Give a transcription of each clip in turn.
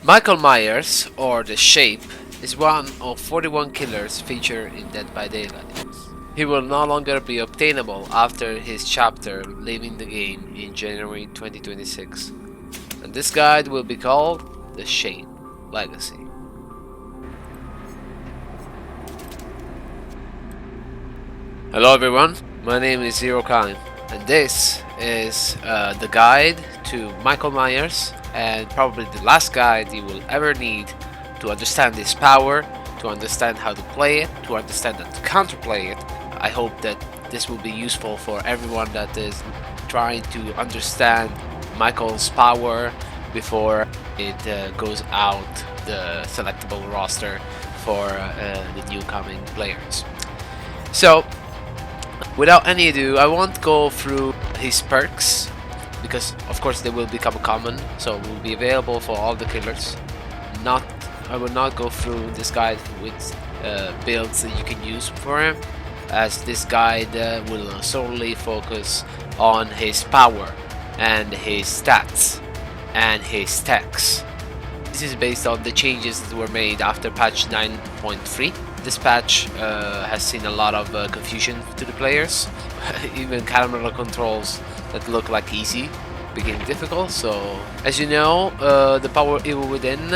Michael Myers, or The Shape, is one of 41 killers featured in Dead by Daylight. He will no longer be obtainable after his chapter leaving the game in January 2026, and this guide will be called The Shape Legacy. Hello everyone, my name is Zero Kime, and this is the guide to Michael Myers, and probably the last guide you will ever need to understand his power, to understand how to play it, to understand how to counterplay it. I hope that this will be useful for everyone that is trying to understand Michael's power before it goes out the selectable roster for the new coming players. So, without any ado, I won't go through his perks because of course they will become common, so will be available for all the killers. I will not go through this guide with builds that you can use for him, as this guide will solely focus on his power and his stats and his techs. This is based on the changes that were made after patch 9.3. This patch has seen a lot of confusion to the players. Even camera controls that look like easy became difficult. So, as you know, the power evil within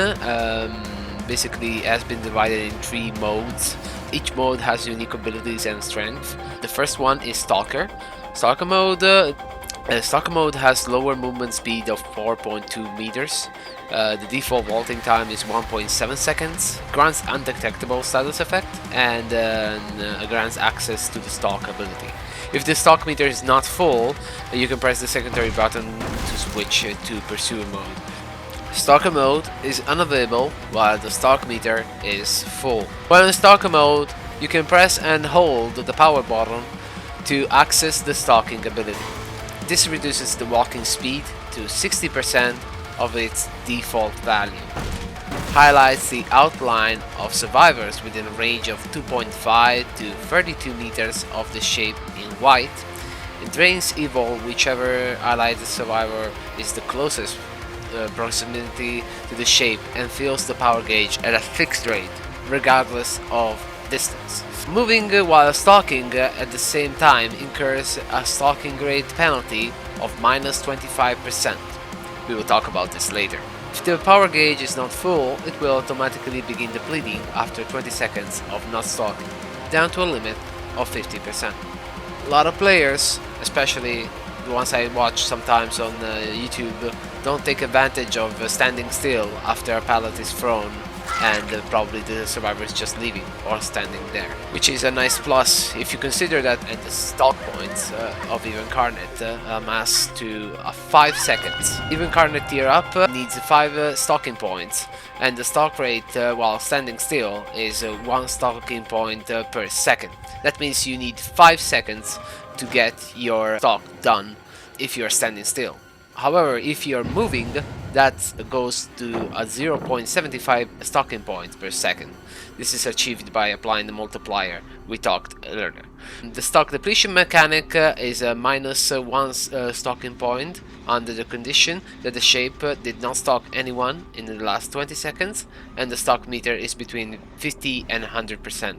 basically has been divided in 3 modes. Each mode has unique abilities and strength. The first one is Stalker. Stalker mode has lower movement speed of 4.2 meters. The default vaulting time is 1.7 seconds, grants undetectable status effect, and grants access to the stalk ability. If the stalk meter is not full, you can press the secondary button to switch to pursuer mode. Stalker mode is unavailable while the stalk meter is full. While in stalker mode, you can press and hold the power button to access the stalking ability. This reduces the walking speed to 60% of its default value. Highlights the outline of survivors within a range of 2.5 to 32 meters of the shape in white. It drains evil whichever highlighted survivor is the closest proximity to the shape, and fills the power gauge at a fixed rate, regardless of distance. Moving while stalking at the same time incurs a stalking rate penalty of minus 25%. We will talk about this later. If the power gauge is not full, it will automatically begin depleting after 20 seconds of not stalking, down to a limit of 50%. A lot of players, especially the ones I watch sometimes on YouTube, don't take advantage of standing still after a pallet is thrown and probably the survivor is just leaving or standing there, which is a nice plus if you consider that at the stalk points of Even Incarnate amass to 5 seconds. Even Incarnate tier up needs 5 stalking points, and the stalk rate while standing still is 1 stalking point per second. That means you need 5 seconds to get your stalk done if you're standing still. However, if you're moving, that goes to a 0.75 stalking points per second. This is achieved by applying the multiplier we talked earlier. The stock depletion mechanic is a minus 1 stalking point under the condition that the shape did not stalk anyone in the last 20 seconds and the stalk meter is between 50 and 100%.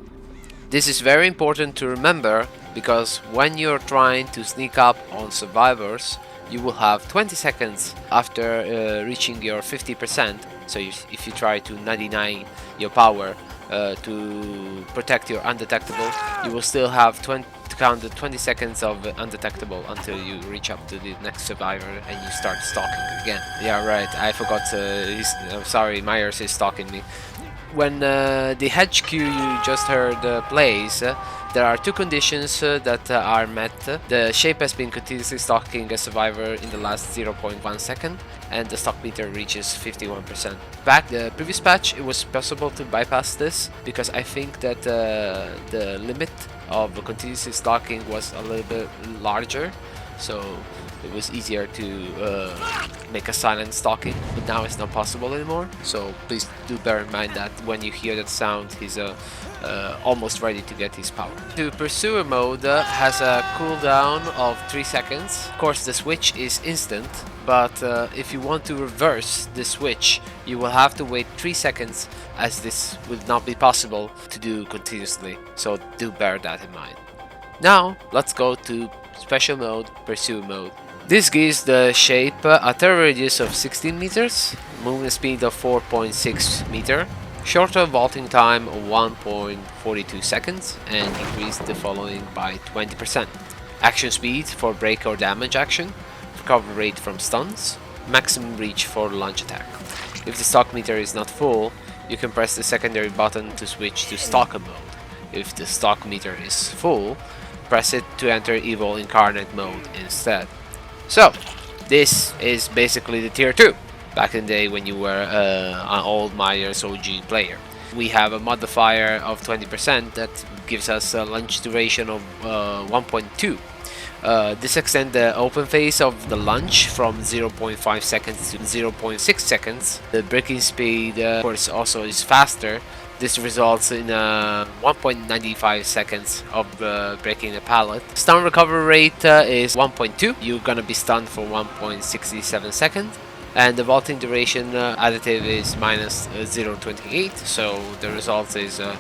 This is very important to remember because when you're trying to sneak up on survivors, you will have 20 seconds after reaching your 50%. So if you try to 99 your power to protect your undetectable, you will still have to count the 20 seconds of undetectable until you reach up to the next survivor and you start stalking again. Yeah, right, I forgot, sorry, Myers is stalking me. When the HQ you just heard plays, there are 2 conditions that are met. The shape has been continuously stalking a survivor in the last 0.1 second, and the stalk meter reaches 51%. Back the previous patch, it was possible to bypass this because I think that the limit of continuously stalking was a little bit larger, so it was easier to make a silent stalking, but now it's not possible anymore, so please do bear in mind that when you hear that sound, he's almost ready to get his power. The pursuer mode has a cooldown of 3 seconds. Of course, the switch is instant, but if you want to reverse the switch, you will have to wait 3 seconds, as this will not be possible to do continuously, so do bear that in mind. Now let's go to special mode, pursue mode. This gives the shape a turn radius of 16 meters, movement speed of 4.6 meter, shorter vaulting time of 1.42 seconds, and increase the following by 20%. Action speed for break or damage action, recovery rate from stuns, maximum reach for launch attack. If the stock meter is not full, you can press the secondary button to switch to stalker mode. If the stock meter is full, press it to enter Evil Incarnate mode instead. So, this is basically the tier 2, back in the day when you were an old Myers OG player. We have a modifier of 20% that gives us a launch duration of 1.2. This extends the open phase of the launch from 0.5 seconds to 0.6 seconds. The breaking speed, of course, also is faster. This results in 1.95 seconds of breaking the pallet. Stun recovery rate is 1.2. You're gonna be stunned for 1.67 seconds. And the vaulting duration additive is minus 0.28, so the result is a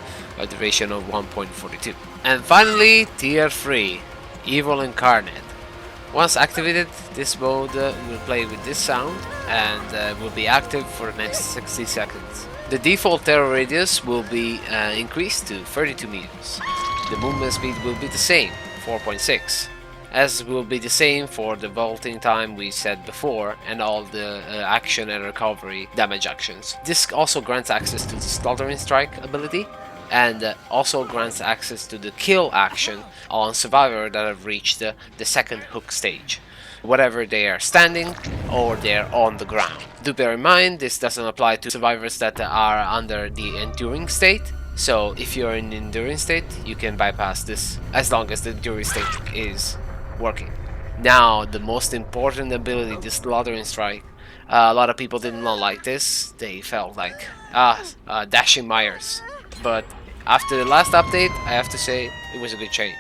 duration of 1.42. And finally, tier 3, Evil Incarnate. Once activated, this mode will play with this sound and will be active for the next 60 seconds. The default terror radius will be increased to 32 meters. The movement speed will be the same, 4.6, as will be the same for the vaulting time we said before and all the action and recovery damage actions. This also grants access to the Slaughtering Strike ability and also grants access to the kill action on survivors that have reached the second hook stage, whether they are standing or they're on the ground. Do bear in mind, this doesn't apply to survivors that are under the enduring state, so if you're in the enduring state, you can bypass this as long as the enduring state is working. Now, the most important ability, the Slaughtering Strike. A lot of people did not like this. They felt like, dashing Myers. But after the last update, I have to say, it was a good change.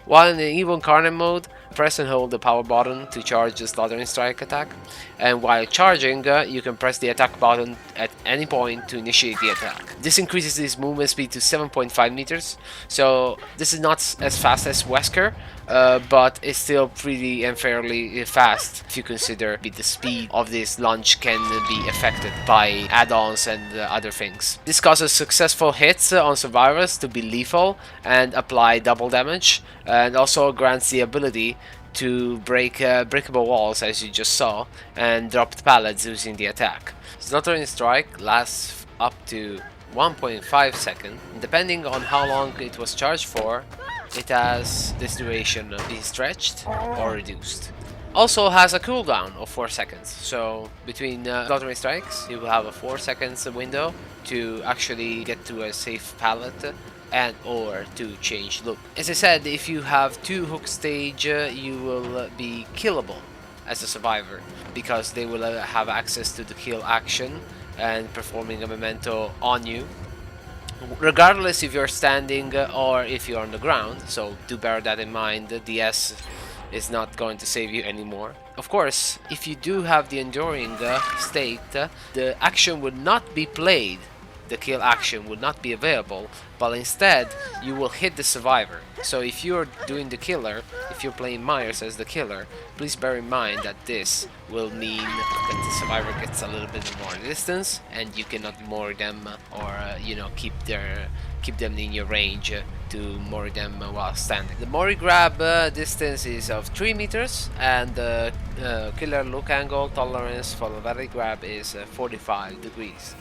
While in the Evil Incarnate mode, press and hold the power button to charge the Slaughtering Strike attack, and while charging, you can press the attack button at any point to initiate the attack. This increases his movement speed to 7.5 meters, so this is not as fast as Wesker, but it's still pretty and fairly fast if you consider the speed of this launch can be affected by add-ons and other things. This causes successful hits on survivors to be lethal and apply double damage, and also grants the ability to break breakable walls, as you just saw, and drop the pallets using the attack. Slaughtering Strike lasts up to 1.5 seconds. Depending on how long it was charged for, it has this duration be stretched or reduced. Also has a cooldown of 4 seconds, so between Slaughtering Strikes you will have a 4 seconds window to actually get to a safe pallet and or to change look. As I said, if you have 2 hook stage, you will be killable as a survivor, because they will have access to the kill action and performing a memento on you, regardless if you're standing or if you're on the ground, so do bear that in mind. The DS is not going to save you anymore. Of course, if you do have the enduring state, the action would not be played, the kill action would not be available, but instead you will hit the survivor. So if you're doing the killer, if you're playing Myers as the killer, please bear in mind that this will mean that the survivor gets a little bit more distance and you cannot mori them or keep them in your range to mori them while standing. The mori grab distance is of 3 meters and the killer look angle tolerance for the valley grab is 45 degrees.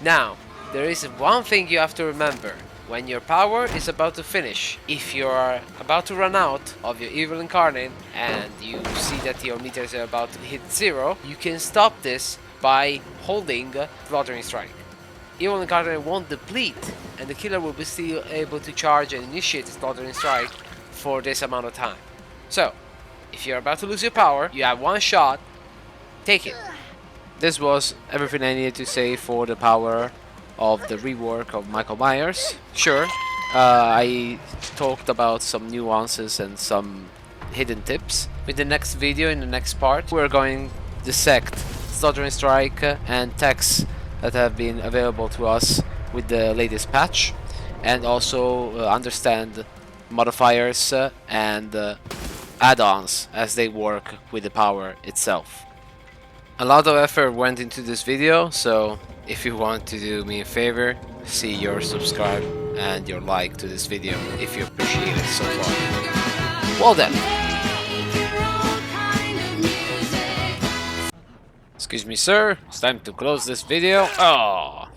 Now, there is one thing you have to remember. When your power is about to finish, if you are about to run out of your Evil Incarnate and you see that your meters are about to hit 0, you can stop this by holding Slaughtering Strike. Evil Incarnate won't deplete and the killer will be still able to charge and initiate the Slaughtering Strike for this amount of time. So, if you're about to lose your power, you have one shot, take it. This was everything I needed to say for the power of the rework of Michael Myers. Sure, I talked about some nuances and some hidden tips. With the next video, in the next part, we're going dissect Stuttering Strike and techs that have been available to us with the latest patch, and also understand modifiers and add-ons as they work with the power itself. A lot of effort went into this video, so if you want to do me a favor, see your subscribe and your like to this video if you appreciate it so far. Well then. Excuse me, sir. It's time to close this video. Oh.